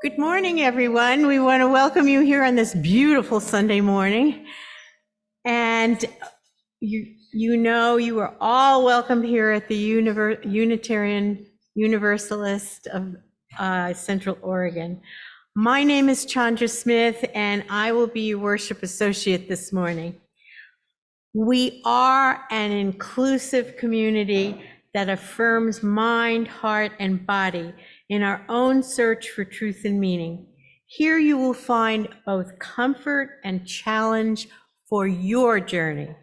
Good morning, everyone. We want to welcome you here on this beautiful Sunday morning. And you are all welcome here at the Unitarian Universalist of Central Oregon. My name is Chandra Smith, and I will be your worship associate this morning. We are an inclusive community that affirms mind, heart, and body in our own search for truth and meaning. Here you will find both comfort and challenge for your journey.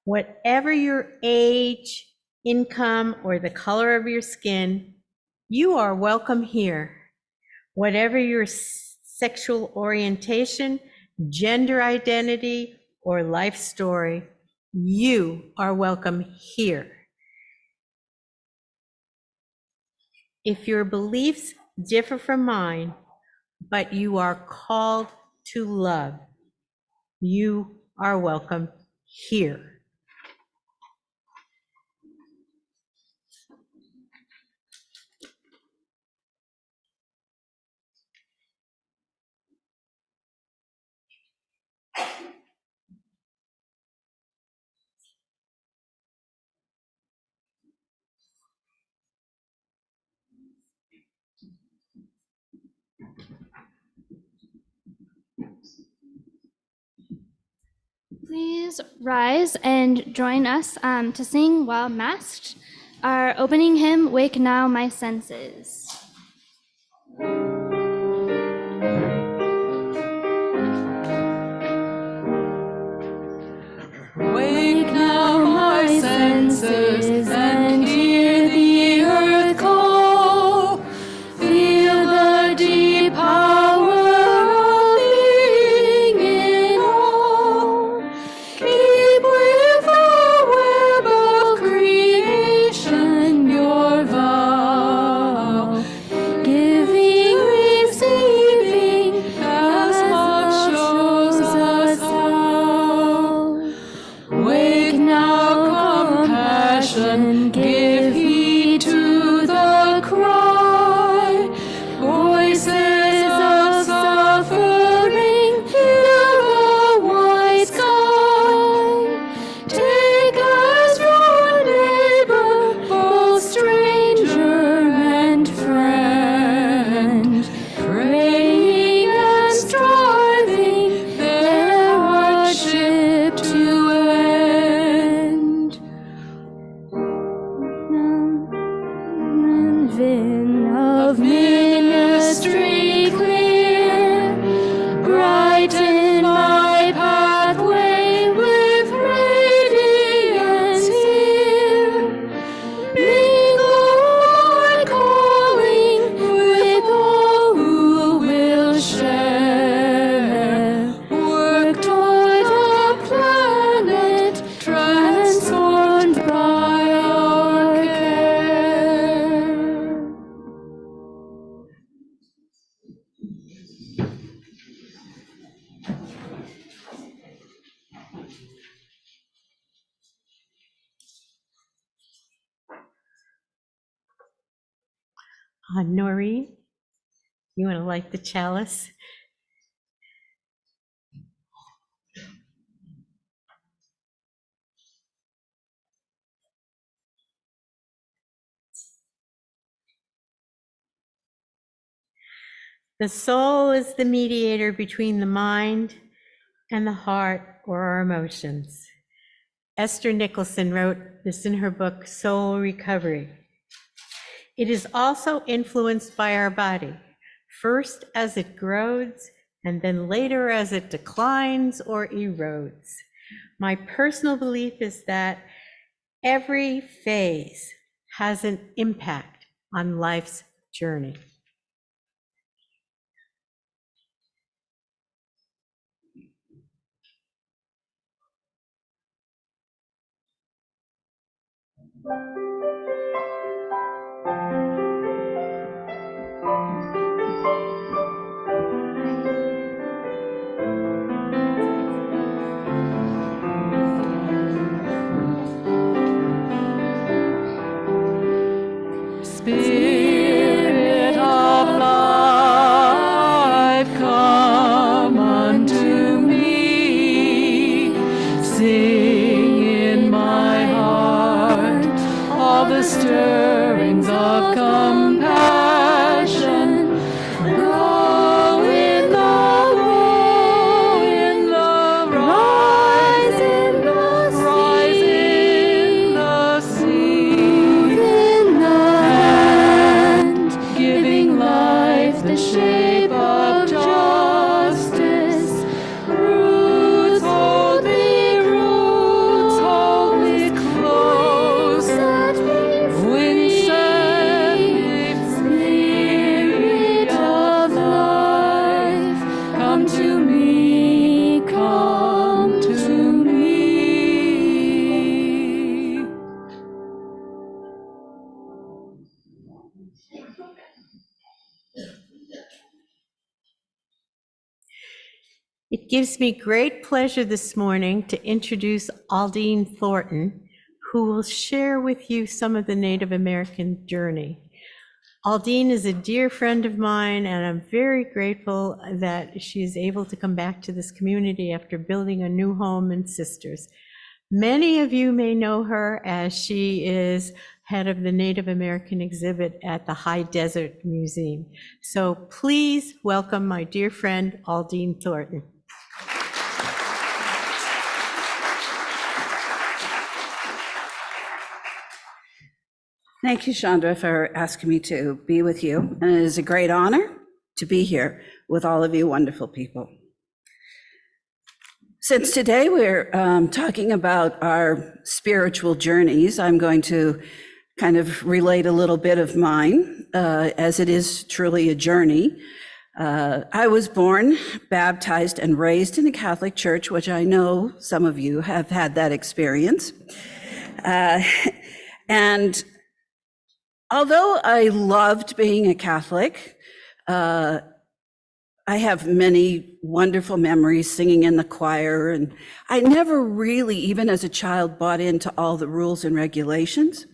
Whatever your age, income, or the color of your skin, you are welcome here. Whatever your sexual orientation, gender identity, or life story, you are welcome here. If your beliefs differ from mine, but you are called to love, you are welcome here. Please rise and join us to sing while masked our opening hymn, Wake Now My Senses. Wake now my senses and hear the earth call. Feel the deep power of being in all. Keep with the web of creation your vow. Giving, receiving, as love shows us how. Wake now, compassion, give heed to the cry. Voices of suffering fill the wide sky. Take us your neighbor, both stranger and friend, praying and striving their hardship to end. Vin of ministry clear, brighten my pathway with radiance here. Mingle my calling with all who will share. Work toward a planet transformed by our care. Noreen, you want to light the chalice? The soul is the mediator between the mind and the heart, or our emotions. Esther Nicholson wrote this in her book, Soul Recovery. It is also influenced by our body, first as it grows, and then later as it declines or erodes. My personal belief is that every phase has an impact on life's journey. Spirit of love, stirrings of compassion. Grow in the rise in the sea, move in the hand, giving life the shape of justice. Roots hold me close, set me free. Spirit of life, come to me, come to me. It gives me great pleasure this morning to introduce Aldine Thornton, who will share with you some of the Native American journey. Aldine is a dear friend of mine, and I'm very grateful that she is able to come back to this community after building a new home in Sisters. Many of you may know her as she is head of the Native American exhibit at the High Desert Museum. So please welcome my dear friend, Aldine Thornton. Thank you, Chandra, for asking me to be with you. And it is a great honor to be here with all of you wonderful people. Since today we're talking about our spiritual journeys, I'm going to kind of relate a little bit of mine, as it is truly a journey. I was born, baptized, and raised in a Catholic church, which I know some of you have had that experience. And although I loved being a Catholic, I have many wonderful memories singing in the choir, and I never really, even as a child, bought into all the rules and regulations.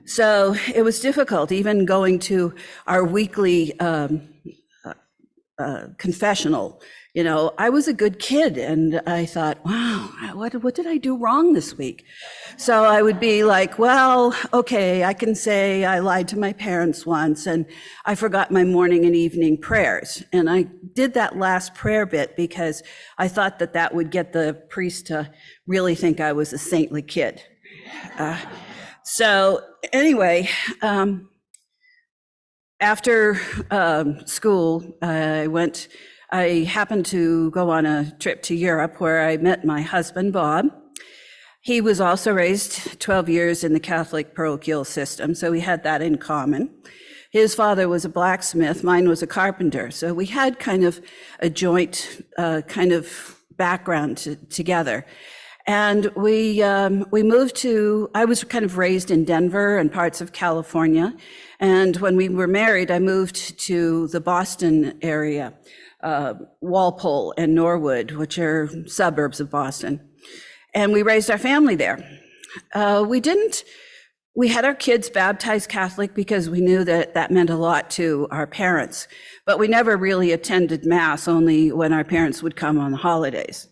So it was difficult, even going to our weekly confessional. You know, I was a good kid, and I thought, wow, what did I do wrong this week? So I would be like, well, okay, I can say I lied to my parents once, and I forgot my morning and evening prayers. And I did that last prayer bit because I thought that that would get the priest to really think I was a saintly kid. So anyway, after school, I happened to go on a trip to Europe where I met my husband, Bob. He was also raised 12 years in the Catholic parochial system, so we had that in common. His father was a blacksmith, mine was a carpenter, so we had kind of a joint kind of background together. And we moved to, I was kind of raised in Denver and parts of California. And when we were married, I moved to the Boston area, Walpole and Norwood, which are suburbs of Boston. And we raised our family there. We had our kids baptized Catholic because we knew that that meant a lot to our parents, but we never really attended Mass, only when our parents would come on the holidays.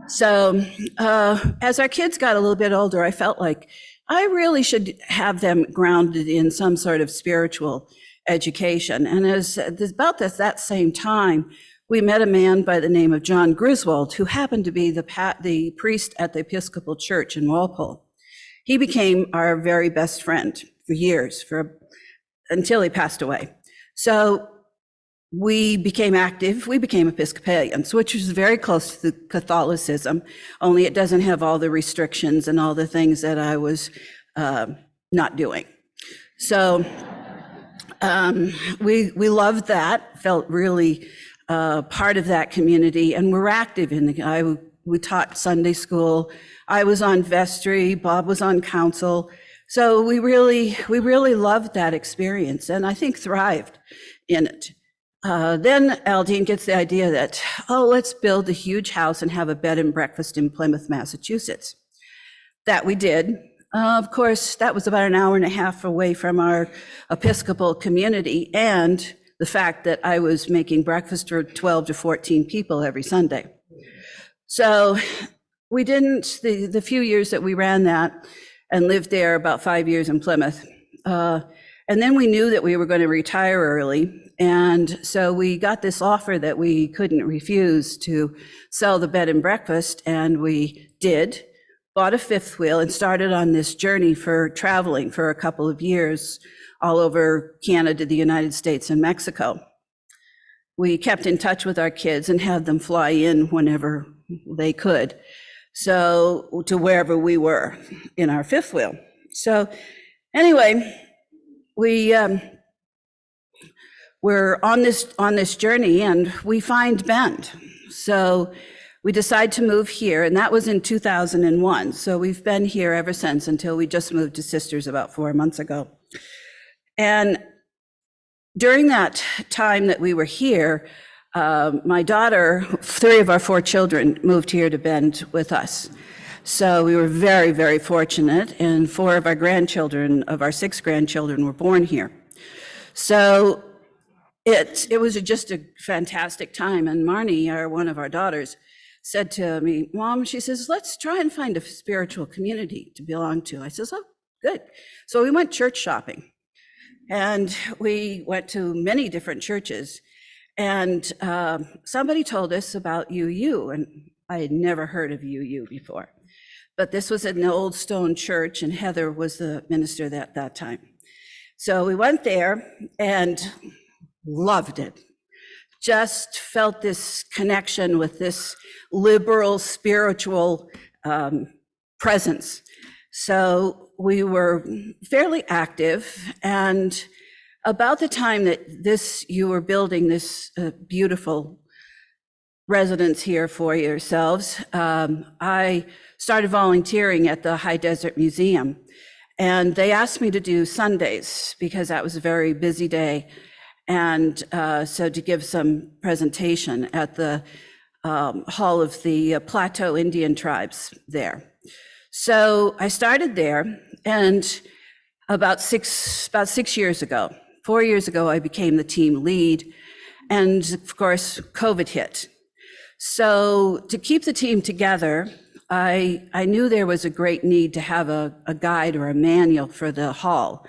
So as our kids got a little bit older, I felt like I really should have them grounded in some sort of spiritual education. And about that same time, we met a man by the name of John Griswold, who happened to be the priest at the Episcopal Church in Walpole. He became our very best friend for years, until he passed away. So we became active, we became Episcopalians, which is very close to Catholicism, only it doesn't have all the restrictions and all the things that I was not doing. So we loved that, felt really part of that community, and we're active in we taught Sunday school. I was on vestry, Bob was on council. So we really loved that experience, and I think thrived in it. Then Aldine gets the idea that, let's build a huge house and have a bed and breakfast in Plymouth, Massachusetts. That we did. Of course, that was about an hour and a half away from our Episcopal community, and the fact that I was making breakfast for 12 to 14 people every Sunday. So we didn't, the few years that we ran that, and lived there about 5 years in Plymouth. And then we knew that we were going to retire early. And so we got this offer that we couldn't refuse to sell the bed and breakfast. And we did, bought a fifth wheel and started on this journey for traveling for a couple of years all over Canada, the United States, and Mexico. We kept in touch with our kids and had them fly in whenever they could. So to wherever we were in our fifth wheel. So anyway, we're on this journey and we find Bend. So we decide to move here, and that was in 2001. So we've been here ever since until we just moved to Sisters about 4 months ago. And during that time that we were here, my daughter, 3 of our 4 children moved here to Bend with us. So we were very, very fortunate, and 4 of our grandchildren, of our 6 grandchildren, were born here. So it was just a fantastic time. And Marnie, one of our daughters, said to me, Mom, she says, let's try and find a spiritual community to belong to. I says, oh, good. So we went church shopping, and we went to many different churches. And somebody told us about UU, and I had never heard of UU before. But this was an old stone church, and Heather was the minister at that time. So we went there and loved it. Just felt this connection with this liberal spiritual presence. So we were fairly active, and about the time that you were building this beautiful residence here for yourselves, I started volunteering at the High Desert Museum, and they asked me to do Sundays because that was a very busy day, and so to give some presentation at the Hall of the Plateau Indian tribes there. So I started there, and about 6 years ago, 4 years ago, I became the team lead, and of course, COVID hit. So to keep the team together, I knew there was a great need to have a guide or a manual for the hall.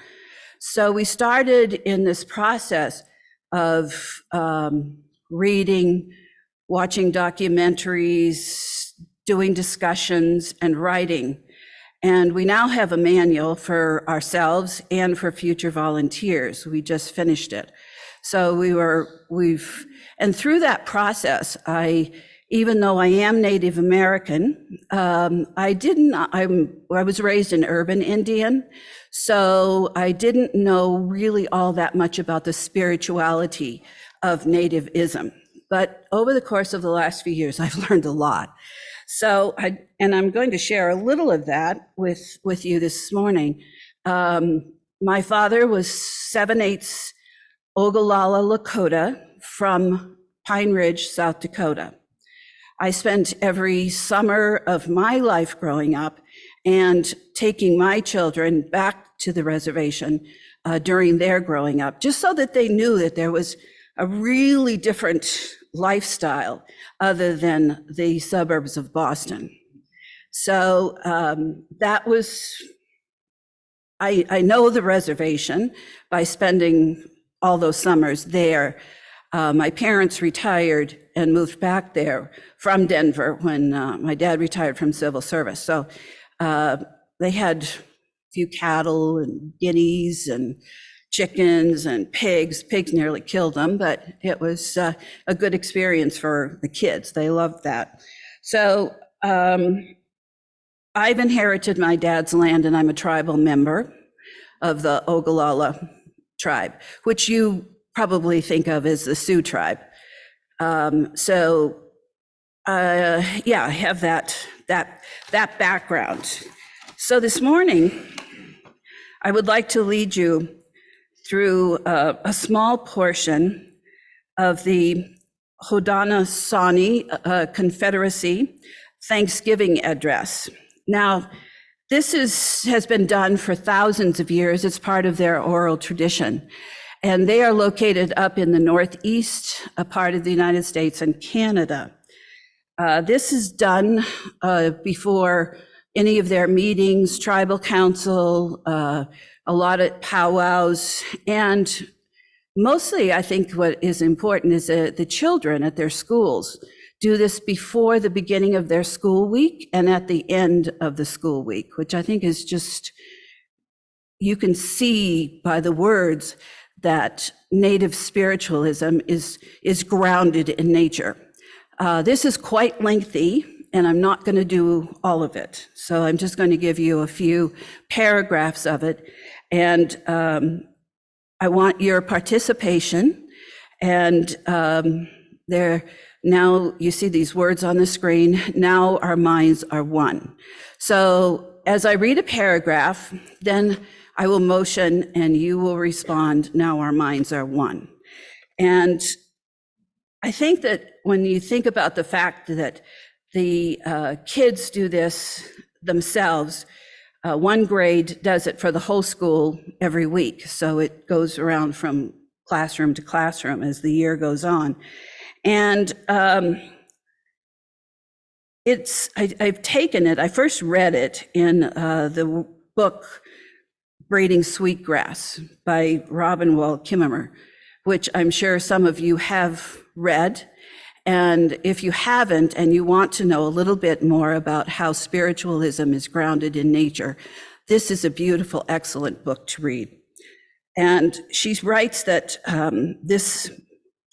So we started in this process of reading, watching documentaries, doing discussions, and writing. And we now have a manual for ourselves and for future volunteers. We just finished it. So and through that process, even though I am Native American, I was raised an urban Indian, so I didn't know really all that much about the spirituality of Nativism. But over the course of the last few years, I've learned a lot. So, I'm going to share a little of that with you this morning. My father was 7/8 Ogallala Lakota from Pine Ridge, South Dakota. I spent every summer of my life growing up and taking my children back to the reservation during their growing up, just so that they knew that there was a really different lifestyle other than the suburbs of Boston. So that was, I know the reservation by spending all those summers there. My parents retired and moved back there from Denver when my dad retired from civil service. So they had a few cattle and guineas and chickens and pigs. Pigs nearly killed them, but it was a good experience for the kids. They loved that. So I've inherited my dad's land, and I'm a tribal member of the Ogallala tribe, which you probably think of as the Sioux tribe. Yeah, I have that background. So this morning, I would like to lead you through a small portion of the Haudenosaunee Confederacy Thanksgiving address. Now, this has been done for thousands of years. It's part of their oral tradition. And they are located up in the Northeast, a part of the United States and Canada. This is done before any of their meetings, tribal council, a lot of powwows, and mostly I think what is important is that the children at their schools do this before the beginning of their school week and at the end of the school week, which I think is just, you can see by the words that native spiritualism is grounded in nature. This is quite lengthy, and I'm not going to do all of it. So I'm just going to give you a few paragraphs of it. And I want your participation. And now you see these words on the screen. Now our minds are one. So as I read a paragraph, then I will motion and you will respond, now our minds are one. And I think that when you think about the fact that the kids do this themselves, one grade does it for the whole school every week. So it goes around from classroom to classroom as the year goes on. And I've taken it, I first read it in the book Braiding Sweetgrass by Robin Wall Kimmerer, which I'm sure some of you have read. And if you haven't, and you want to know a little bit more about how spiritualism is grounded in nature, this is a beautiful, excellent book to read. And she writes that this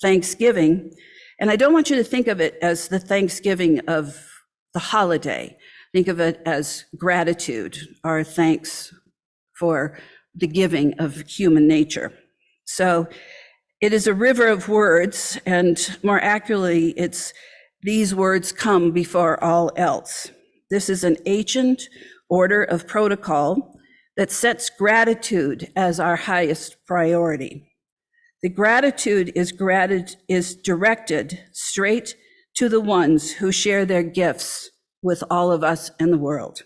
Thanksgiving, and I don't want you to think of it as the Thanksgiving of the holiday. Think of it as gratitude, our thanks for the giving of human nature. So it is a river of words, and more accurately, it's these words come before all else. This is an ancient order of protocol that sets gratitude as our highest priority. The gratitude is directed straight to the ones who share their gifts with all of us in the world.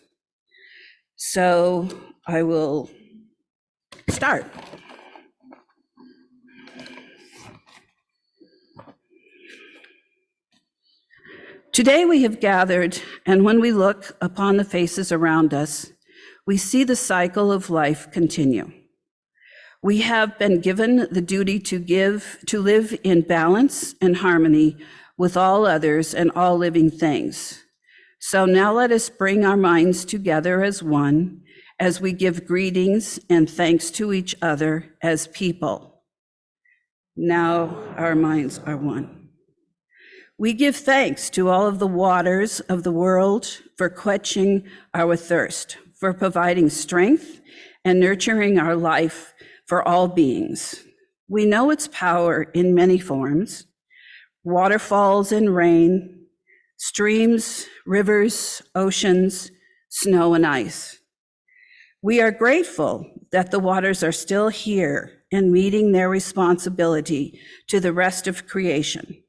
So I will start. Today we have gathered, and when we look upon the faces around us, we see the cycle of life continue. We have been given the duty to live in balance and harmony with all others and all living things. So now let us bring our minds together as one, as we give greetings and thanks to each other as people. Now our minds are one. We give thanks to all of the waters of the world for quenching our thirst, for providing strength and nurturing our life for all beings. We know its power in many forms: waterfalls and rain, streams, rivers, oceans, snow and ice. We are grateful that the waters are still here and meeting their responsibility to the rest of creation.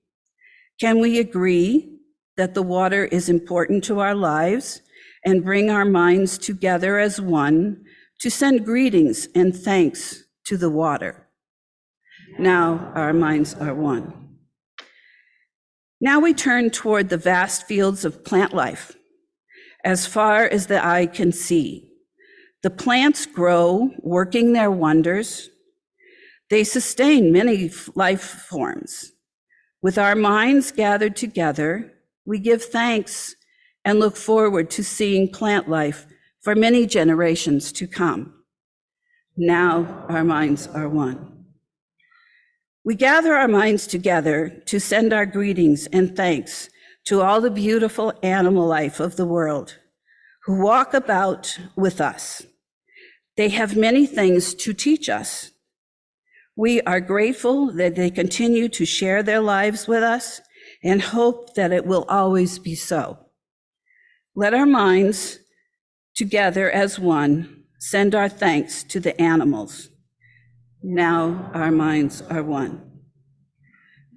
Can we agree that the water is important to our lives and bring our minds together as one to send greetings and thanks to the water? Now our minds are one. Now we turn toward the vast fields of plant life. As far as the eye can see, the plants grow, working their wonders. They sustain many life forms. With our minds gathered together, we give thanks and look forward to seeing plant life for many generations to come. Now our minds are one. We gather our minds together to send our greetings and thanks to all the beautiful animal life of the world who walk about with us. They have many things to teach us. We are grateful that they continue to share their lives with us and hope that it will always be so. Let our minds together as one send our thanks to the animals. Now our minds are one.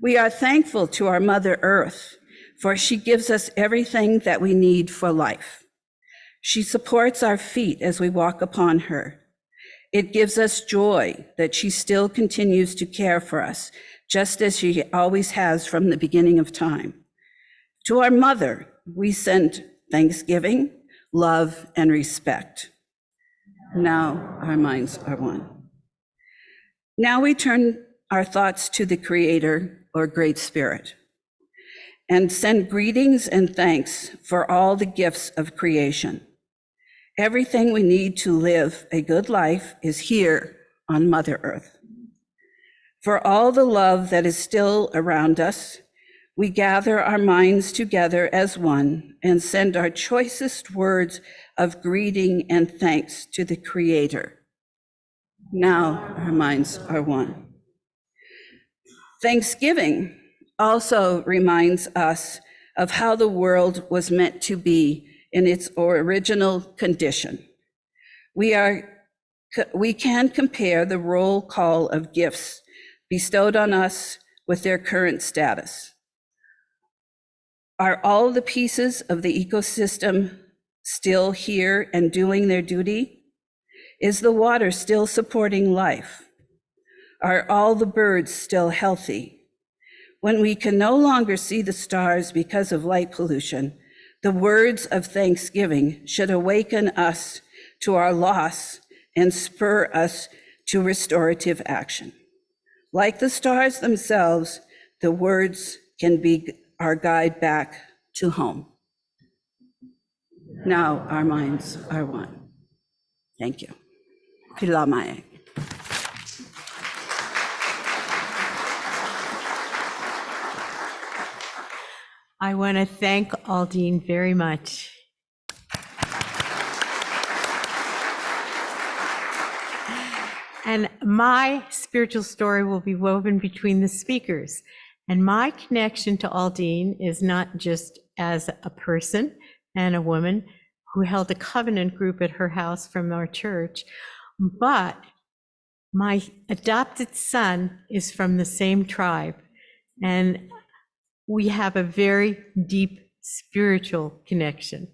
We are thankful to our Mother Earth, for she gives us everything that we need for life. She supports our feet as we walk upon her. It gives us joy that she still continues to care for us, just as she always has from the beginning of time. To our Mother, we send thanksgiving, love, and respect. Now our minds are one. Now we turn our thoughts to the Creator or Great Spirit and send greetings and thanks for all the gifts of creation. Everything we need to live a good life is here on Mother Earth. For all the love that is still around us, we gather our minds together as one and send our choicest words of greeting and thanks to the Creator. Now our minds are one. Thanksgiving also reminds us of how the world was meant to be in its original condition. We can compare the roll call of gifts bestowed on us with their current status. Are all the pieces of the ecosystem still here and doing their duty? Is the water still supporting life? Are all the birds still healthy? When we can no longer see the stars because of light pollution, the words of thanksgiving should awaken us to our loss and spur us to restorative action. Like the stars themselves, the words can be our guide back to home. Now our minds are one. Thank you. Pilamae. I want to thank Aldine very much. And my spiritual story will be woven between the speakers. And my connection to Aldine is not just as a person and a woman who held a covenant group at her house from our church, but my adopted son is from the same tribe. And we have a very deep spiritual connection.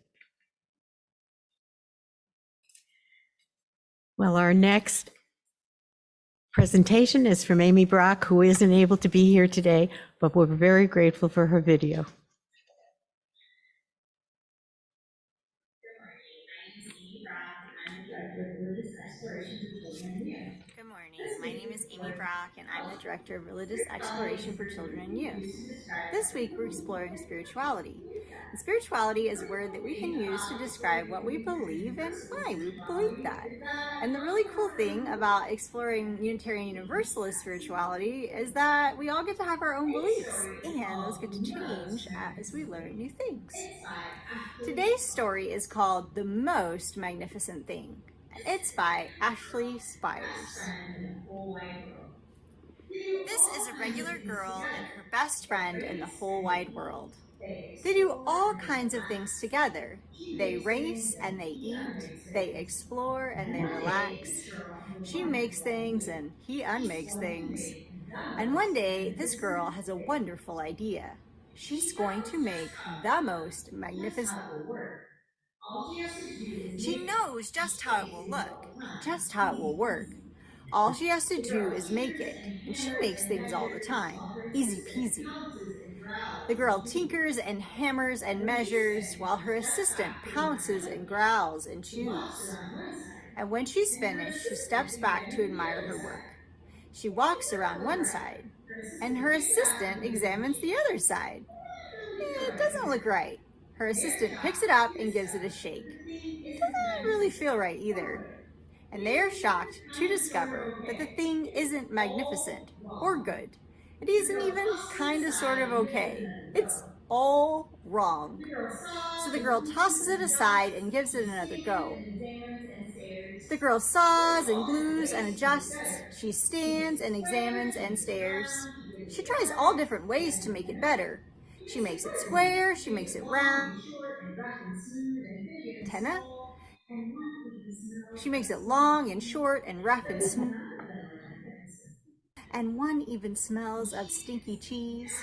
Well, our next presentation is from Amy Brock, who isn't able to be here today, but we're very grateful for her video. Good morning. My name is Amy Brock, and I'm the Director of Religious Exploration for Children and Youth. This week, we're exploring spirituality. And spirituality is a word that we can use to describe what we believe and why we believe that. And the really cool thing about exploring Unitarian Universalist spirituality is that we all get to have our own beliefs, and those get to change as we learn new things. Today's story is called The Most Magnificent Thing. It's by Ashley Spires. This is a regular girl and her best friend in the whole wide world. They do all kinds of things together. They race and they eat, they explore and they relax. She makes things and he unmakes things. And one day, this girl has a wonderful idea. She's going to make the most magnificent. She knows just how it will look, just how it will work. All she has to do is make it, and she makes things all the time. Easy peasy. The girl tinkers and hammers and measures while her assistant pounces and growls and chews. And when she's finished, she steps back to admire her work. She walks around one side, and her assistant examines the other side. It doesn't look right. Her assistant picks it up and gives it a shake. Doesn't really feel right either. And they are shocked to discover that the thing isn't magnificent or good. It isn't even kind of sort of okay. It's all wrong. So the girl tosses it aside and gives it another go. The girl saws and glues and adjusts. She stands and examines and stares. She tries all different ways to make it better. She makes it square, she makes it round, antenna. She makes it long and short and rough and smooth. And one even smells of stinky cheese,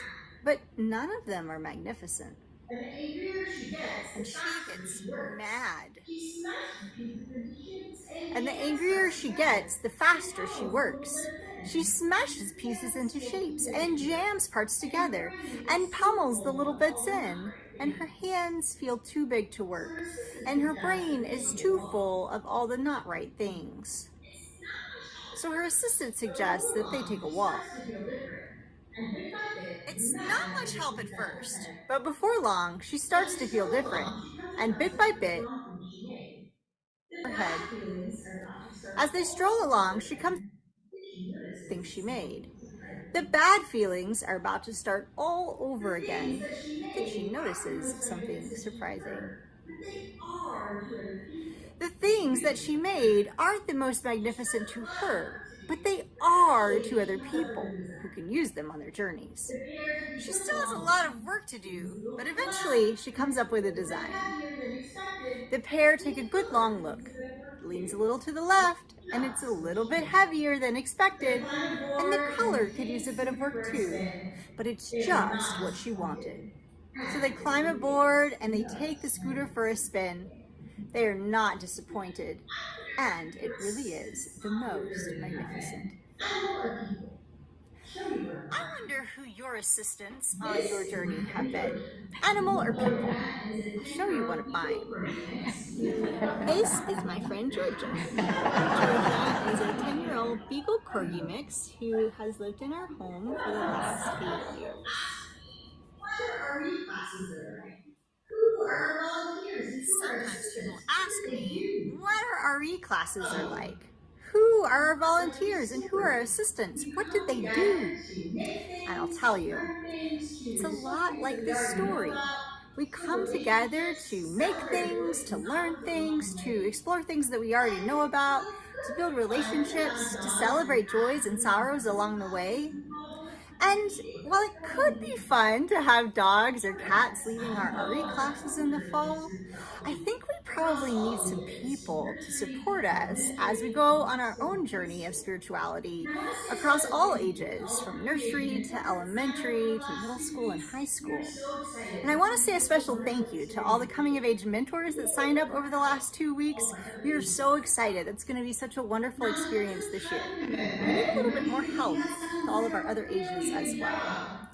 but none of them are magnificent. And she gets mad. And the angrier she gets, the faster she works. She smashes pieces into shapes and jams parts together and pummels the little bits in. and her hands feel too big to work, and her brain is too full of all the not right things. So her assistant suggests that they take a walk. It's not much help at first, but before long, she starts to feel different, and bit by bit, her head. As they stroll along, she comes to things she made. The bad feelings are about to start all over again. Then she notices something surprising. The things that she made aren't the most magnificent to her, but they are to other people who can use them on their journeys. She still has a lot of work to do, but eventually she comes up with a design. The pair take a good long look, leans a little to the left, and it's a little bit heavier than expected, and the color could use a bit of work too, but it's just what she wanted. So they climb aboard and they take the scooter for a spin. They are not disappointed, and it really is the most magnificent. I wonder who your assistants on your journey have been, animal or pet form. I'll show you one of mine. This is my friend Georgia. Georgia is a 10-year-old Beagle Corgi mix who has lived in our home for the last 8 years. Sometimes people ask me what our RE classes are like. Who are our volunteers and who are our assistants? What did they do? And I'll tell you, it's a lot like this story. We come together to make things, to learn things, to explore things that we already know about, to build relationships, to celebrate joys and sorrows along the way. And while it could be fun to have dogs or cats leading our RE classes in the fall, I think we probably need some people to support us as we go on our own journey of spirituality across all ages, from nursery to elementary to middle school and high school. And I want to say a special thank you to all the coming of age mentors that signed up over the last 2 weeks. We are so excited. It's going to be such a wonderful experience this year. We need a little bit more help to all of our other ages as well.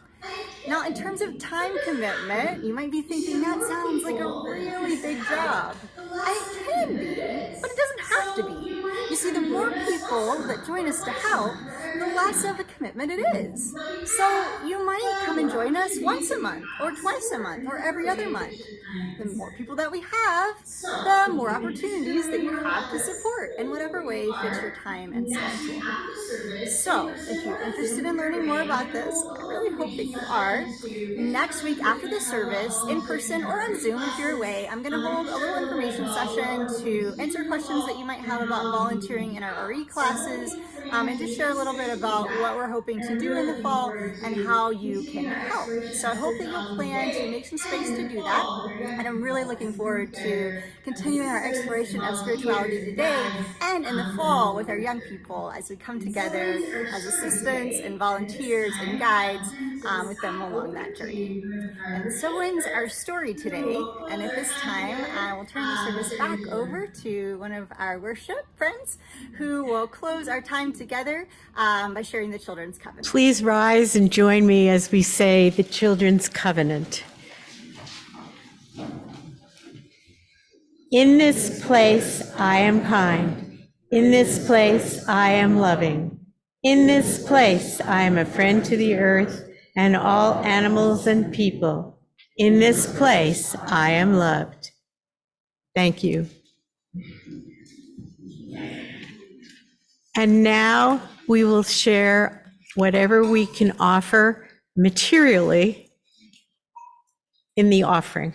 Now, in terms of time commitment, you might be thinking that sounds like a really big job. And it can be, but it doesn't have to be. You see, the more people that join us to help, the less of a commitment it is. So you might come and join us once a month, or twice a month, or every other month. The more people that we have, the more opportunities that you have to support in whatever way fits your time and schedule. So, if you're interested in learning more about this, I really hope that you are. Next week after the service, in person or on Zoom if you're away, I'm going to hold a little information session to answer questions that you might have about volunteering in our RE classes, and just share a little bit about what we're hoping to do in the fall and how you can help. So I hope that you'll plan to make some space to do that. And I'm really looking forward to continuing our exploration of spirituality today and in the fall with our young people as we come together as assistants and volunteers and guides with them along that journey. And so ends our story today. And at this time, I will turn the service back over to one of our worship friends who will close our time together by sharing the Children's Covenant. Please rise and join me as we say the Children's Covenant. In this place I am kind. In this place I am loving. In this place I am a friend to the earth and all animals and people. In this place I am loved. Thank you. And now we will share whatever we can offer materially in the offering.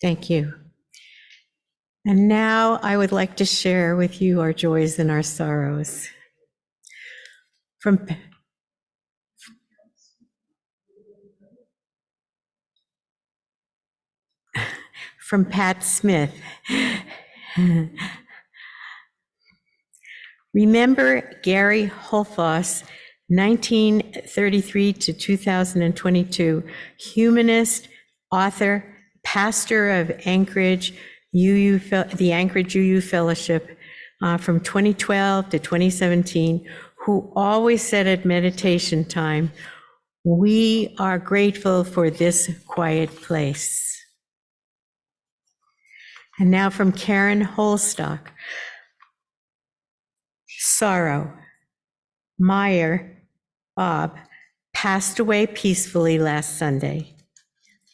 Thank you. And now I would like to share with you our joys and our sorrows. From Pat Smith. Remember Gary Holfoss, 1933 to 2022, humanist, author, pastor of Anchorage the Anchorage UU Fellowship from 2012 to 2017, who always said at meditation time, "We are grateful for this quiet place." And now from Karen Holstock. Sorrow. Meyer, Bob, passed away peacefully last Sunday.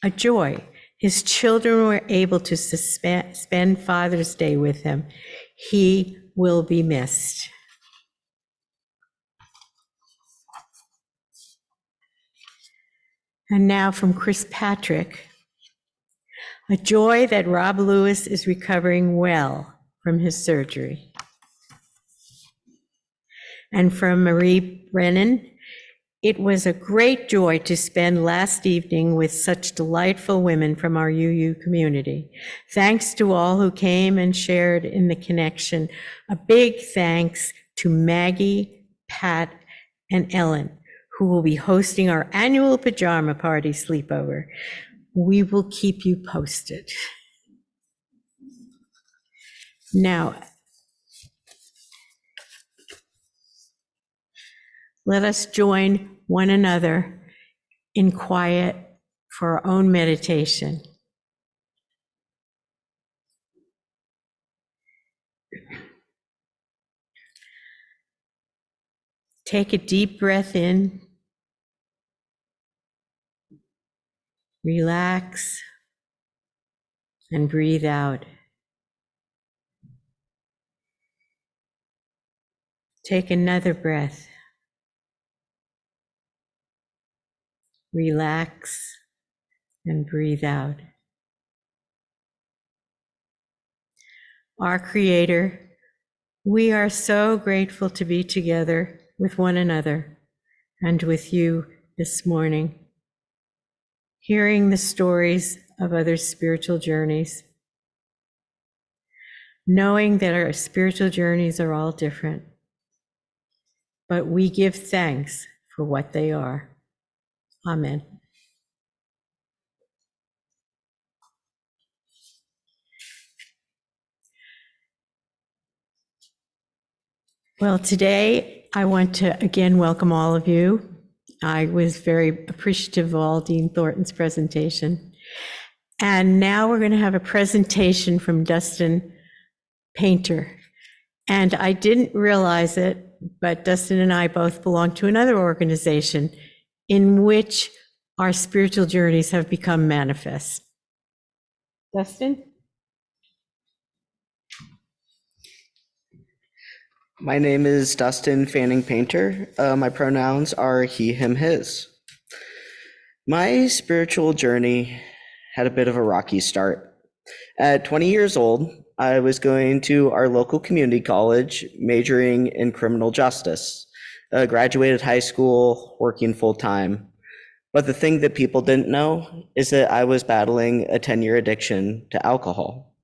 A joy. His children were able to spend Father's Day with him. He will be missed. And now from Chris Patrick. A joy that Rob Lewis is recovering well from his surgery. And from Marie Brennan, it was a great joy to spend last evening with such delightful women from our UU community. Thanks to all who came and shared in the connection. A big thanks to Maggie, Pat, and Ellen, who will be hosting our annual pajama party sleepover. We will keep you posted. Now, let us join one another in quiet for our own meditation. Take a deep breath in. Relax and breathe out. Take another breath. Relax and breathe out. Our Creator, we are so grateful to be together with one another and with you this morning, hearing the stories of others' spiritual journeys, knowing that our spiritual journeys are all different, but we give thanks for what they are. Amen. Well, today I want to again welcome all of you. I was very appreciative of all Dean Thornton's presentation. And now we're going to have a presentation from Dustin Painter. And I didn't realize it, but Dustin and I both belong to another organization in which our spiritual journeys have become manifest. Dustin? My name is Dustin Fanning Painter. My pronouns are he, him, his. My spiritual journey had a bit of a rocky start. At 20 years old, I was going to our local community college, majoring in criminal justice. Graduated high school, working full-time. But the thing that people didn't know is that I was battling a 10-year addiction to alcohol.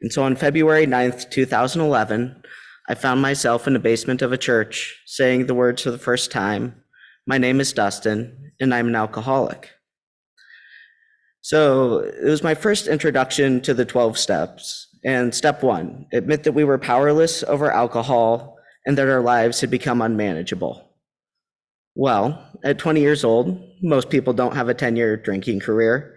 And so on February 9th, 2011, I found myself in the basement of a church saying the words for the first time, "My name is Dustin, and I'm an alcoholic." So it was my first introduction to the 12 steps. And step one, admit that we were powerless over alcohol and that our lives had become unmanageable. Well, at 20 years old, most people don't have a 10-year drinking career,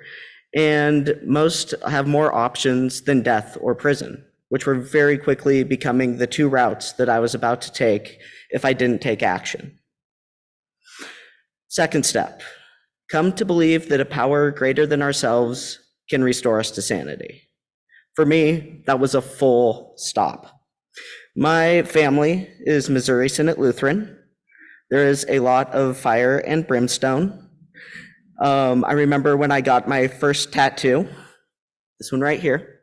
and most have more options than death or prison, which were very quickly becoming the two routes that I was about to take if I didn't take action. Second step, come to believe that a power greater than ourselves can restore us to sanity. For me, that was a full stop. My family is Missouri Synod Lutheran. There is a lot of fire and brimstone. I remember when I got my first tattoo, This one right here.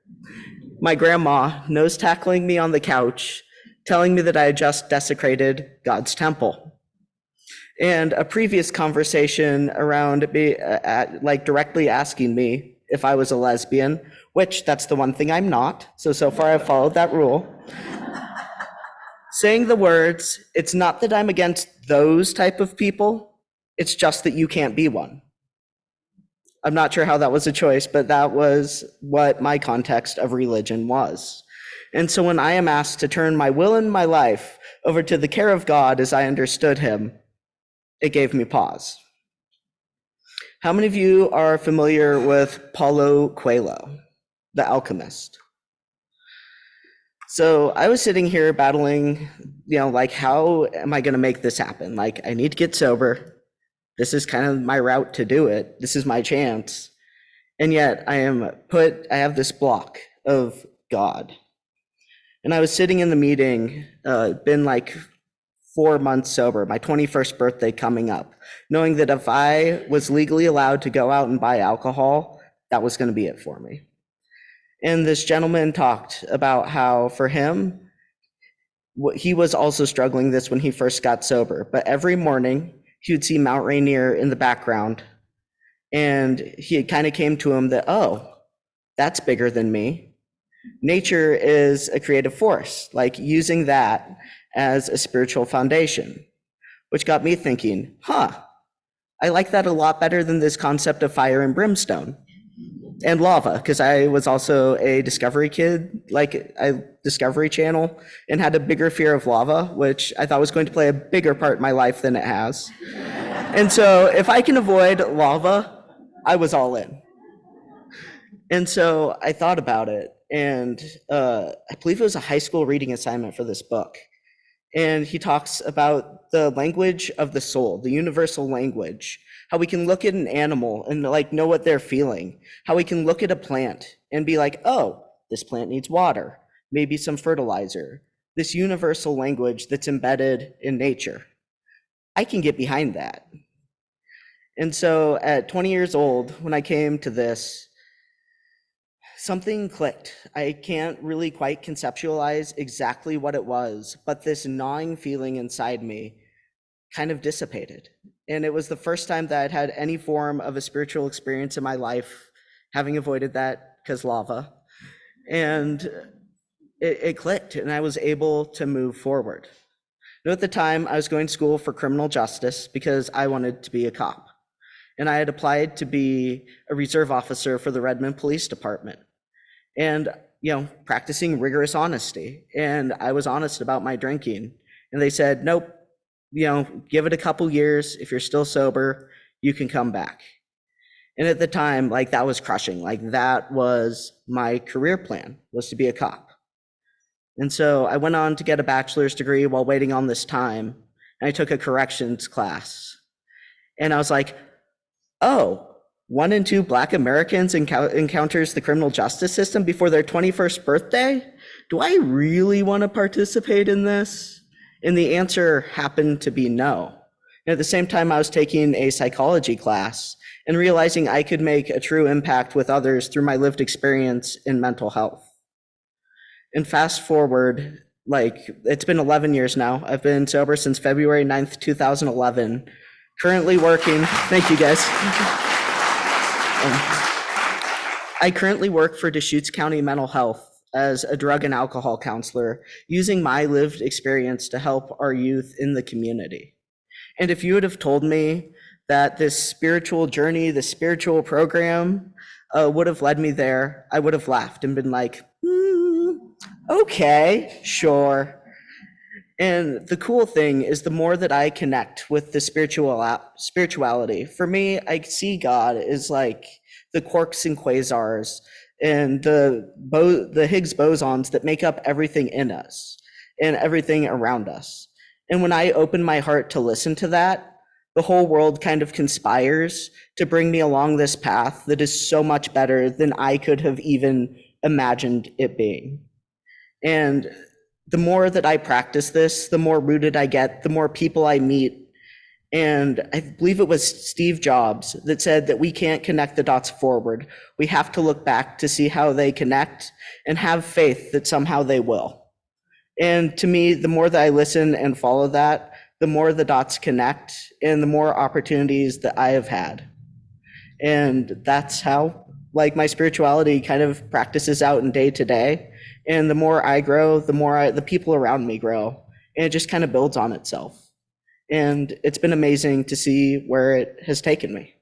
My grandma nose tackling me on the couch, telling me that I had just desecrated God's temple. And a previous conversation around me, like directly asking me if I was a lesbian, which that's the one thing I'm not. So far I've followed that rule. Saying the words, "It's not that I'm against those type of people, it's just that you can't be one." I'm not sure how that was a choice, but that was what my context of religion was. And so when I am asked to turn my will and my life over to the care of God as I understood him, it gave me pause. How many of you are familiar with Paulo Coelho, the alchemist? So I was sitting here battling, like, how am I going to make this happen? Like, I need to get sober. This is kind of my route to do it. This is my chance. And yet I have this block of God. And I was sitting in the meeting, been like 4 months sober, my 21st birthday coming up, knowing that if I was legally allowed to go out and buy alcohol, that was going to be it for me. And this gentleman talked about how for him, he was also struggling this when he first got sober, but every morning he would see Mount Rainier in the background, and he kind of came to him that, oh, that's bigger than me. Nature is a creative force, like using that as a spiritual foundation, which got me thinking, I like that a lot better than this concept of fire and brimstone and lava, because I was also a Discovery kid, like a Discovery Channel, and had a bigger fear of lava, which I thought was going to play a bigger part in my life than it has. And so if I can avoid lava, I was all in. And so I thought about it, and I believe it was a high school reading assignment for this book. And he talks about the language of the soul, the universal language, how we can look at an animal and like know what they're feeling, how we can look at a plant and be like, oh, this plant needs water, maybe some fertilizer, this universal language that's embedded in nature. I can get behind that. And so at 20 years old, when I came to this, something clicked. I can't really quite conceptualize exactly what it was, but this gnawing feeling inside me kind of dissipated. And it was the first time that I'd had any form of a spiritual experience in my life, having avoided that because lava. And it clicked, and I was able to move forward. Now, at the time, I was going to school for criminal justice because I wanted to be a cop. And I had applied to be a reserve officer for the Redmond Police Department. And, practicing rigorous honesty. And I was honest about my drinking. And they said, nope, give it a couple years. If you're still sober, you can come back. And at the time, like, that was crushing. Like, that was my career plan, was to be a cop. And so I went on to get a bachelor's degree while waiting on this time. And I took a corrections class. And I was like, oh, 1 in 2 Black Americans encounters the criminal justice system before their 21st birthday? Do I really want to participate in this? And the answer happened to be no. And at the same time, I was taking a psychology class and realizing I could make a true impact with others through my lived experience in mental health. And fast forward, it's been 11 years now. I've been sober since February 9th, 2011. Currently working, thank you guys. I currently work for Deschutes County Mental Health as a drug and alcohol counselor, using my lived experience to help our youth in the community. And if you would have told me that this spiritual journey, the spiritual program would have led me there, I would have laughed and been like, okay, sure. And the cool thing is, the more that I connect with the spirituality, for me, I see God as like the quarks and quasars and the Higgs bosons that make up everything in us and everything around us. And when I open my heart to listen to that, the whole world kind of conspires to bring me along this path that is so much better than I could have even imagined it being. And the more that I practice this, the more rooted I get, the more people I meet, And I believe it was Steve Jobs that said that we can't connect the dots forward. We have to look back to see how they connect and have faith that somehow they will. And to me, the more that I listen and follow that, the more the dots connect and the more opportunities that I have had. And that's how like my spirituality kind of practices out in day to day. And the more I grow, the more the people around me grow. And it just kind of builds on itself. And it's been amazing to see where it has taken me.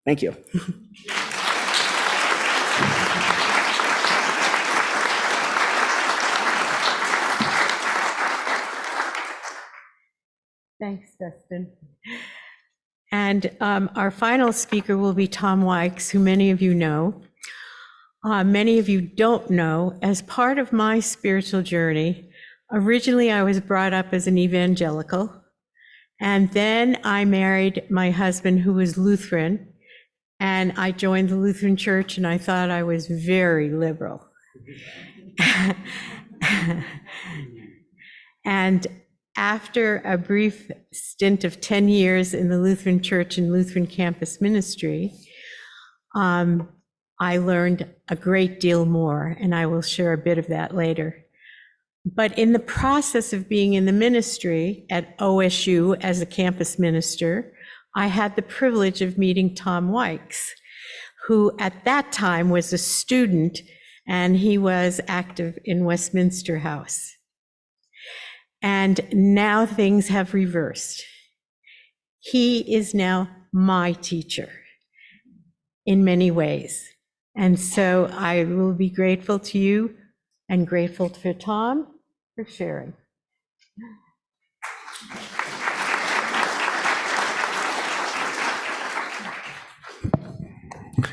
Thank you. Thanks, Dustin. And our final speaker will be Tom Wykes, who many of you know. Many of you don't know. As part of my spiritual journey, originally I was brought up as an evangelical, and then I married my husband, who was Lutheran, and I joined the Lutheran Church, and I thought I was very liberal. And after a brief stint of 10 years in the Lutheran Church and Lutheran campus ministry, I learned a great deal more, and I will share a bit of that later. But in the process of being in the ministry at OSU as a campus minister, I had the privilege of meeting Tom Wykes, who at that time was a student, and he was active in Westminster House. And now things have reversed. He is now my teacher in many ways. And so I will be grateful to you and grateful for Tom for sharing.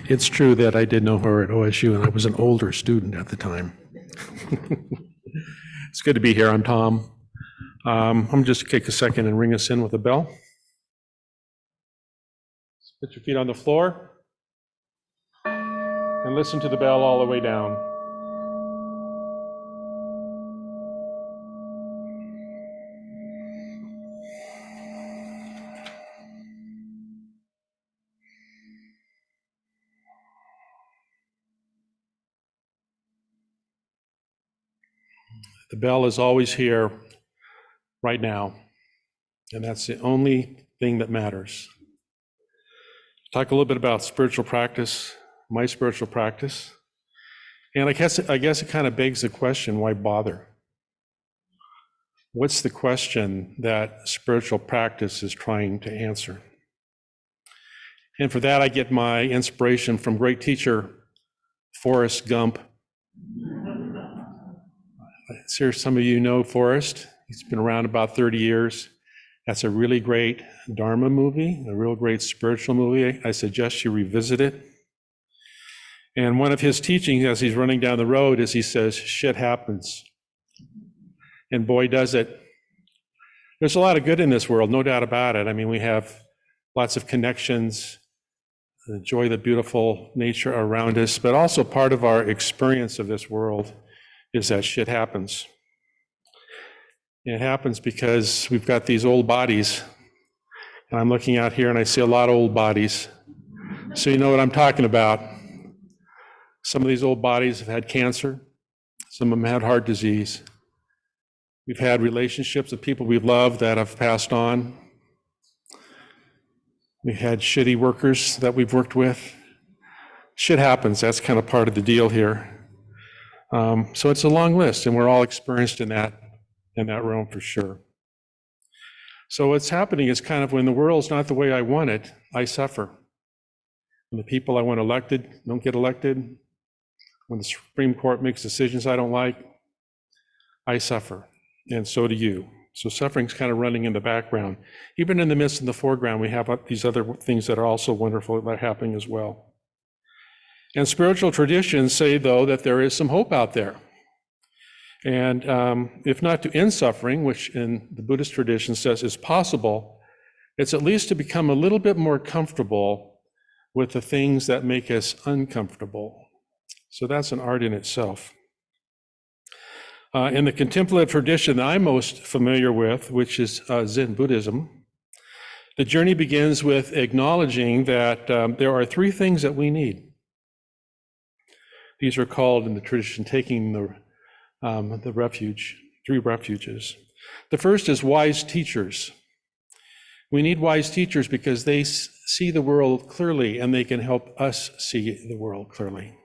It's true that I did know her at OSU, and I was an older student at the time. It's good to be here. I'm Tom. I'm just take a second and ring us in with a bell. Put your feet on the floor and listen to the bell all the way down. The bell is always here right now, and that's the only thing that matters. Talk a little bit about spiritual practice, my spiritual practice, and I guess it kind of begs the question, why bother? What's the question that spiritual practice is trying to answer? And for that, I get my inspiration from great teacher Forrest Gump. Some of you know Forrest. He's been around about 30 years. That's a really great Dharma movie, a real great spiritual movie. I suggest you revisit it. And one of his teachings as he's running down the road is he says, shit happens. And boy, does it. There's a lot of good in this world, no doubt about it. I mean, we have lots of connections, enjoy the beautiful nature around us, but also part of our experience of this world is that shit happens. It happens because we've got these old bodies, and I'm looking out here and I see a lot of old bodies. So you know what I'm talking about. Some of these old bodies have had cancer. Some of them had heart disease. We've had relationships with people we've loved that have passed on. We've had shitty workers that we've worked with. Shit happens. That's kind of part of the deal here. So it's a long list, and we're all experienced in that realm for sure. So what's happening is kind of when the world's not the way I want it, I suffer. When the people I want elected don't get elected, when the Supreme Court makes decisions I don't like, I suffer, and so do you. So suffering's kind of running in the background. Even in the midst and the foreground, we have these other things that are also wonderful that are happening as well. And spiritual traditions say, though, that there is some hope out there. And if not to end suffering, which in the Buddhist tradition says is possible, it's at least to become a little bit more comfortable with the things that make us uncomfortable. So that's an art in itself. In the contemplative tradition that I'm most familiar with, which is Zen Buddhism, The journey begins with acknowledging that there are three things that we need. These are called in the tradition taking the refuge, three refuges. The first is wise teachers. We need wise teachers because they see the world clearly and they can help us see the world clearly.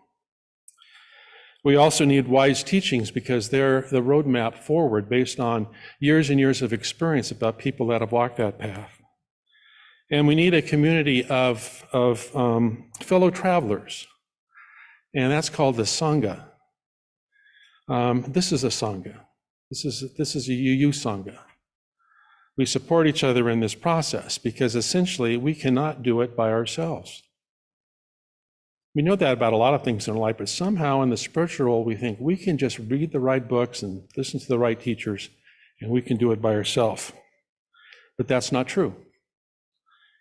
We also need wise teachings because they're the roadmap forward based on years and years of experience about people that have walked that path. And we need a community of fellow travelers, and that's called the Sangha. This is a Sangha. This is a UU Sangha. We support each other in this process because essentially we cannot do it by ourselves. We know that about a lot of things in life, but somehow in the spiritual world, we think we can just read the right books and listen to the right teachers, and we can do it by ourselves. But that's not true.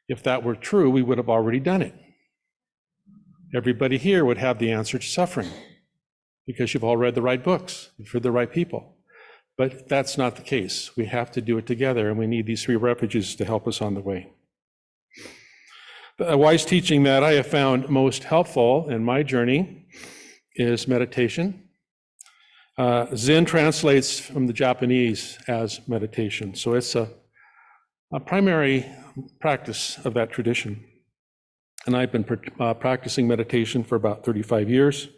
If that were true, we would have already done it. Everybody here would have the answer to suffering because you've all read the right books, you've heard the right people. But that's not the case. We have to do it together, and we need these three refuges to help us on the way. The wise teaching that I have found most helpful in my journey is meditation. Zen translates from the Japanese as meditation, so it's a primary practice of that tradition. And I've been practicing meditation for about 35 years.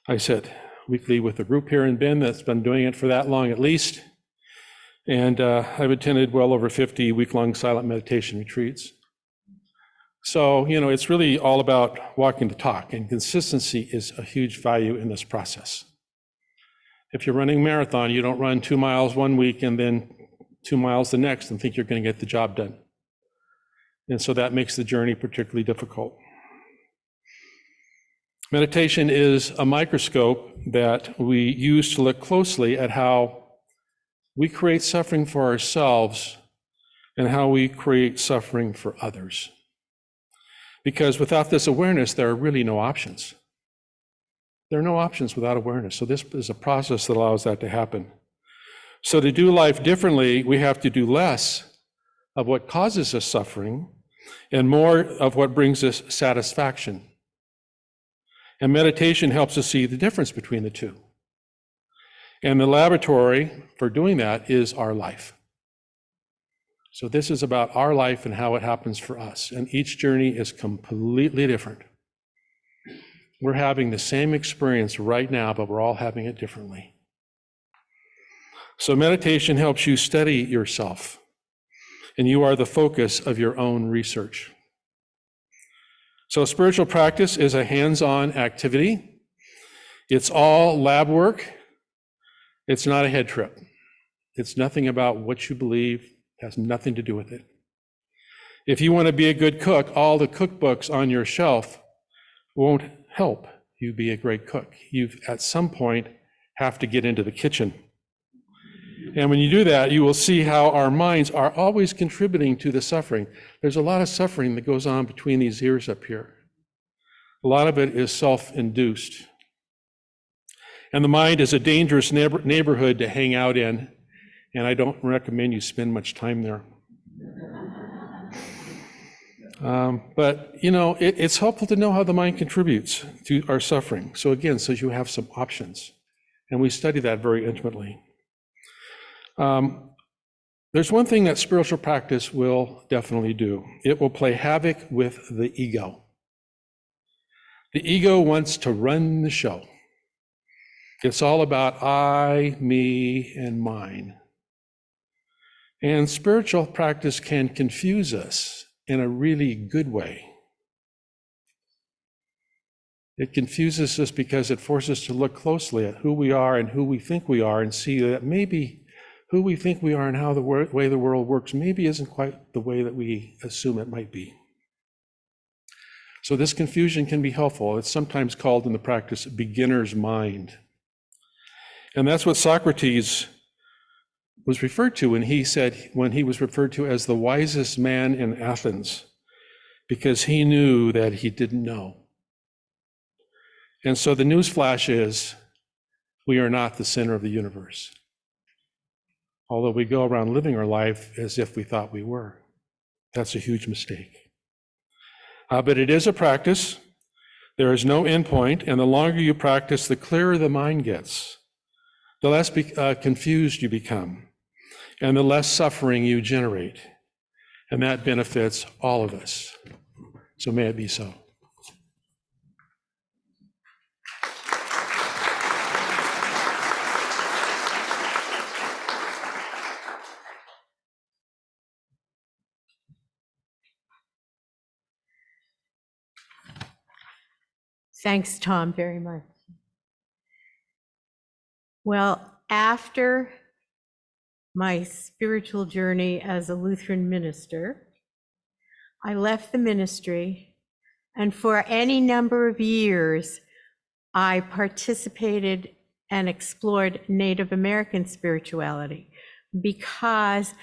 I sit weekly with a group here in Bend that's been doing it for that long at least. And I've attended well over 50 week-long silent meditation retreats. So, it's really all about walking the talk, and consistency is a huge value in this process. If you're running a marathon, you don't run 2 miles one week and then 2 miles the next and think you're going to get the job done. And so that makes the journey particularly difficult. Meditation is a microscope that we use to look closely at how we create suffering for ourselves and how we create suffering for others. Because without this awareness, there are really no options. There are no options without awareness. So this is a process that allows that to happen. So to do life differently, we have to do less of what causes us suffering and more of what brings us satisfaction. And meditation helps us see the difference between the two. And the laboratory for doing that is our life. So this is about our life and how it happens for us. And each journey is completely different. We're having the same experience right now, but we're all having it differently. So meditation helps you study yourself, and you are the focus of your own research. So spiritual practice is a hands-on activity. It's all lab work. It's not a head trip. It's nothing about what you believe. It has nothing to do with it. If you want to be a good cook, all the cookbooks on your shelf won't help you be a great cook. You, at some point, have to get into the kitchen. And when you do that, you will see how our minds are always contributing to the suffering. There's a lot of suffering that goes on between these ears up here. A lot of it is self-induced. And the mind is a dangerous neighborhood to hang out in, and I don't recommend you spend much time there. But it's helpful to know how the mind contributes to our suffering. So again, so you have some options, and we study that very intimately. There's one thing that spiritual practice will definitely do. It will play havoc with the ego. The ego wants to run the show. It's all about I, me, and mine. And spiritual practice can confuse us in a really good way. It confuses us because it forces us to look closely at who we are and who we think we are and see that maybe who we think we are and how the way the world works maybe isn't quite the way that we assume it might be. So this confusion can be helpful. It's sometimes called in the practice beginner's mind. And that's what Socrates was referred to when he was referred to as the wisest man in Athens, because he knew that he didn't know. And so the news flash is, we are not the center of the universe, although we go around living our life as if we thought we were. That's a huge mistake. But it is a practice. There is no end point, and the longer you practice, the clearer the mind gets, the less confused you become, and the less suffering you generate. And that benefits all of us. So may it be so. Thanks, Tom, very much. Well, after my spiritual journey as a Lutheran minister, I left the ministry, and for any number of years, I participated and explored Native American spirituality because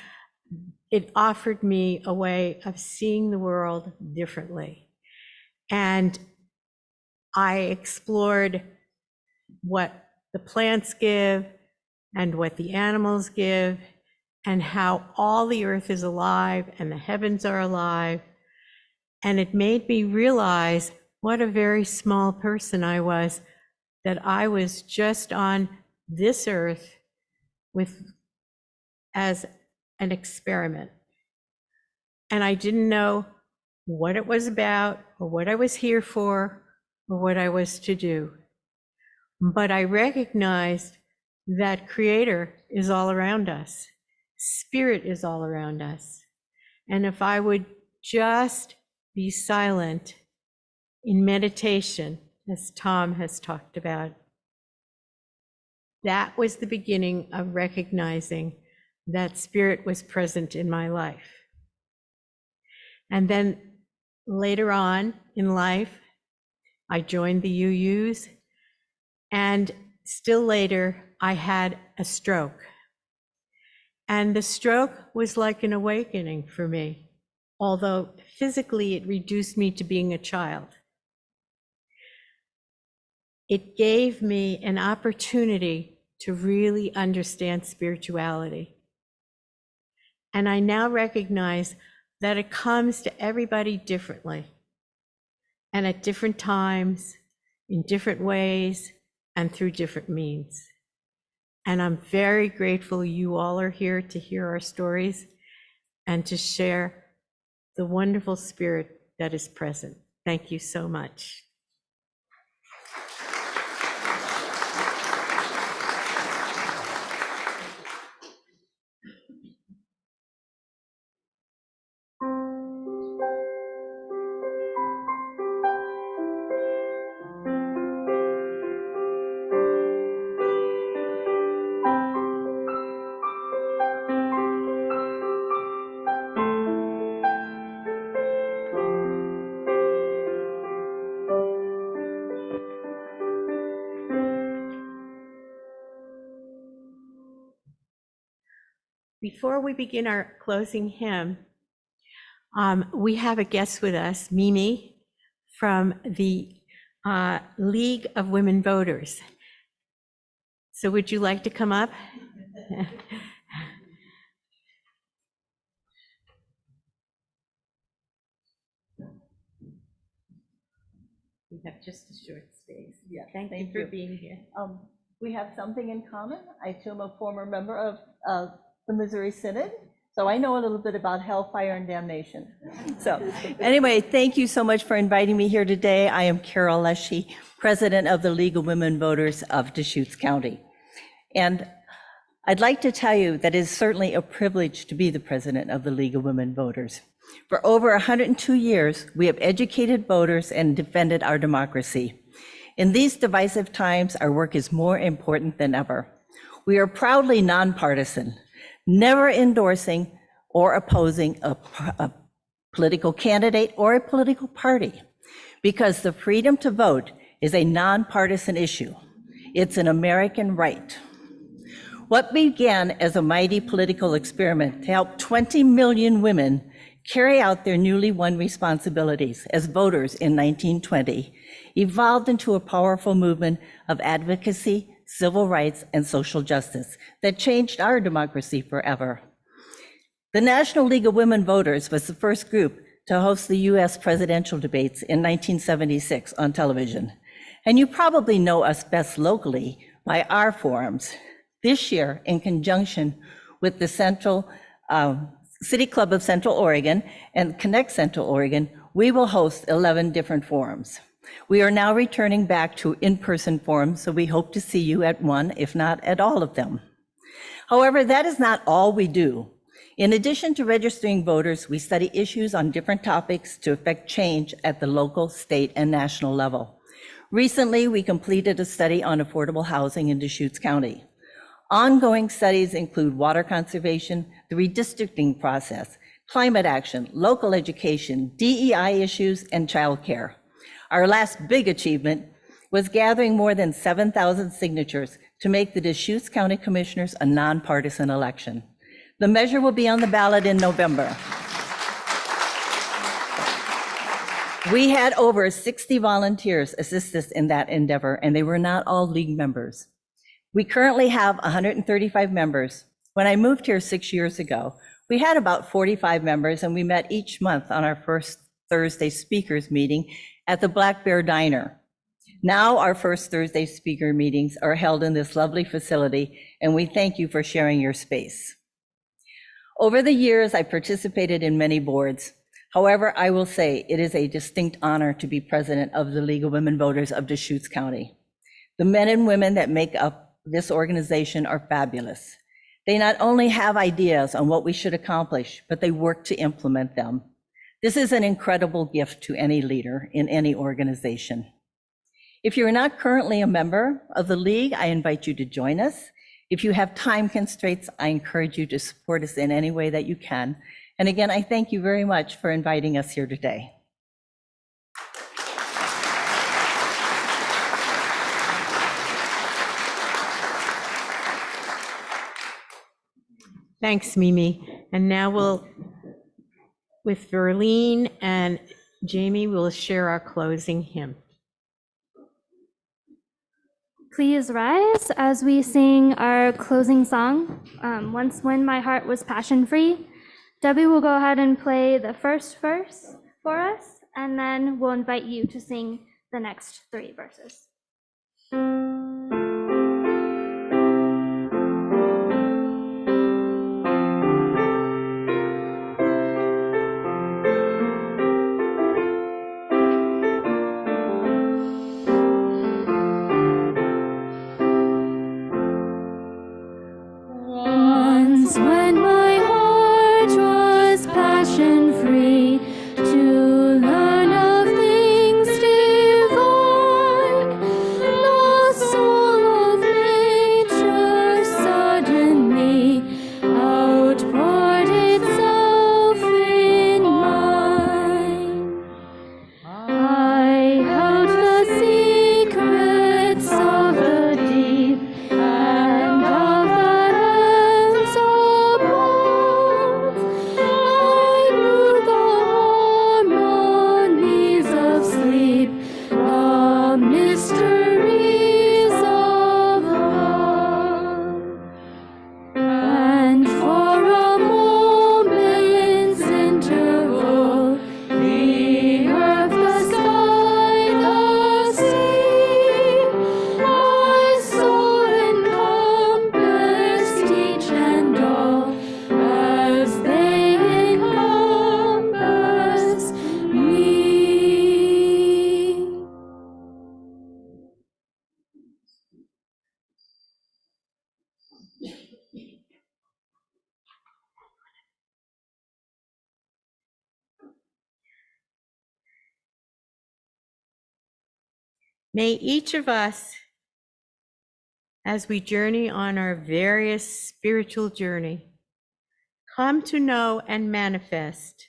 it offered me a way of seeing the world differently. And I explored what the plants give and what the animals give and how all the earth is alive and the heavens are alive. And it made me realize what a very small person I was, that I was just on this earth as an experiment. And I didn't know what it was about or what I was here for or what I was to do. But I recognized that Creator is all around us. Spirit is all around us. And if I would just be silent in meditation, as Tom has talked about, that was the beginning of recognizing that Spirit was present in my life. And then later on in life, I joined the UUs, and still later, I had a stroke. And the stroke was like an awakening for me, although physically it reduced me to being a child. It gave me an opportunity to really understand spirituality. And I now recognize that it comes to everybody differently and at different times, in different ways, and through different means. And I'm very grateful you all are here to hear our stories and to share the wonderful spirit that is present. Thank you so much. Before we begin our closing hymn, we have a guest with us, Mimi, from the League of Women Voters. So would you like to come up? We have just a short space. Yeah, Thank you for being here. We have something in common. I too am a former member of the Missouri Synod, so I know a little bit about hellfire and damnation. So anyway, thank you so much for inviting me here today. I am Carol Leshy, president of the League of Women Voters of Deschutes County. And I'd like to tell you that it is certainly a privilege to be the president of the League of Women Voters. For over 102 years, we have educated voters and defended our democracy. In these divisive times, our work is more important than ever. We are proudly nonpartisan, never endorsing or opposing a political candidate or a political party, because the freedom to vote is a nonpartisan issue. It's an American right. What began as a mighty political experiment to help 20 million women carry out their newly won responsibilities as voters in 1920 evolved into a powerful movement of advocacy, civil rights, and social justice that changed our democracy forever. The National League of Women Voters was the first group to host the US presidential debates in 1976 on television. And you probably know us best locally by our forums. This year, in conjunction with the City Club of Central Oregon and Connect Central Oregon, we will host 11 different forums. We are now returning back to in-person forums, so we hope to see you at one, if not at all of them. However, that is not all we do. In addition to registering voters, we study issues on different topics to affect change at the local, state, and national level. Recently, we completed a study on affordable housing in Deschutes County. Ongoing studies include water conservation, the redistricting process, climate action, local education, DEI issues, and childcare. Our last big achievement was gathering more than 7,000 signatures to make the Deschutes County Commissioners a nonpartisan election. The measure will be on the ballot in November. We had over 60 volunteers assist us in that endeavor, and they were not all league members. We currently have 135 members. When I moved here 6 years ago, we had about 45 members, and we met each month on our first Thursday speakers meeting at the Black Bear Diner. Now our first Thursday speaker meetings are held in this lovely facility, and we thank you for sharing your space. Over the years, I participated in many boards. However, I will say it is a distinct honor to be president of the League of Women Voters of Deschutes County. The men and women that make up this organization are fabulous. They not only have ideas on what we should accomplish, but they work to implement them. This is an incredible gift to any leader in any organization. If you're not currently a member of the League, I invite you to join us. If you have time constraints, I encourage you to support us in any way that you can. And again, I thank you very much for inviting us here today. Thanks, Mimi. And now with Verlene and Jamie, we'll share our closing hymn. Please rise as we sing our closing song, Once When My Heart Was Passion Free. Debbie will go ahead and play the first verse for us, and then we'll invite you to sing the next 3 verses. Once when my heart was passion free, to learn of things divine, the soul of nature suddenly outpoured itself in mine. I held the secrets of the deep and of the heavens above. I knew the harmonies of sleep, the mysteries of love. And for a moment's interval, the earth, the sky, the sea, I saw encompassed each and all as they encompass me. May each of us, as we journey on our various spiritual journey, come to know and manifest,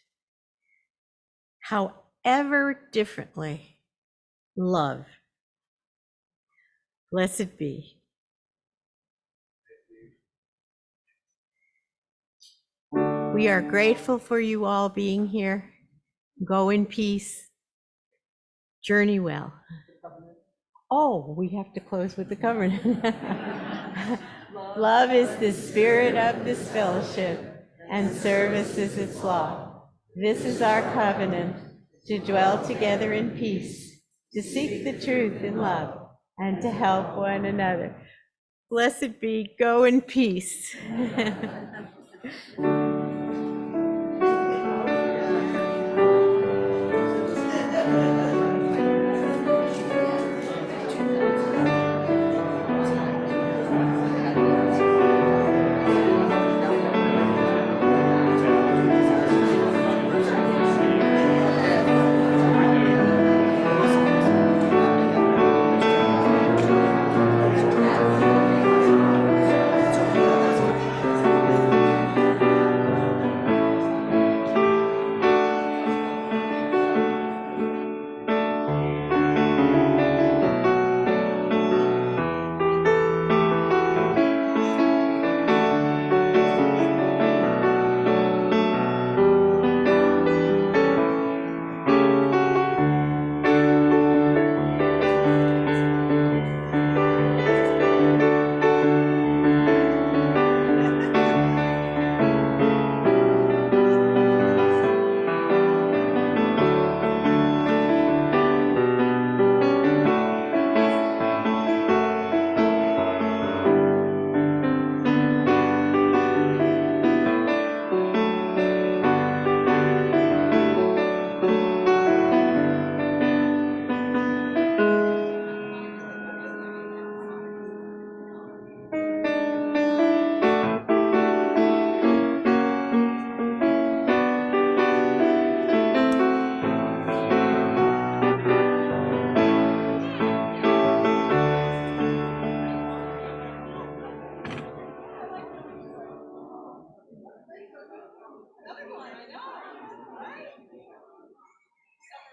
however differently, love. Blessed be. We are grateful for you all being here. Go in peace. Journey well. Oh, we have to close with the covenant. Love is the spirit of this fellowship. and service is its law. This is our covenant, to dwell together in peace, to seek the truth in love, and to help one another. Blessed be, go in peace.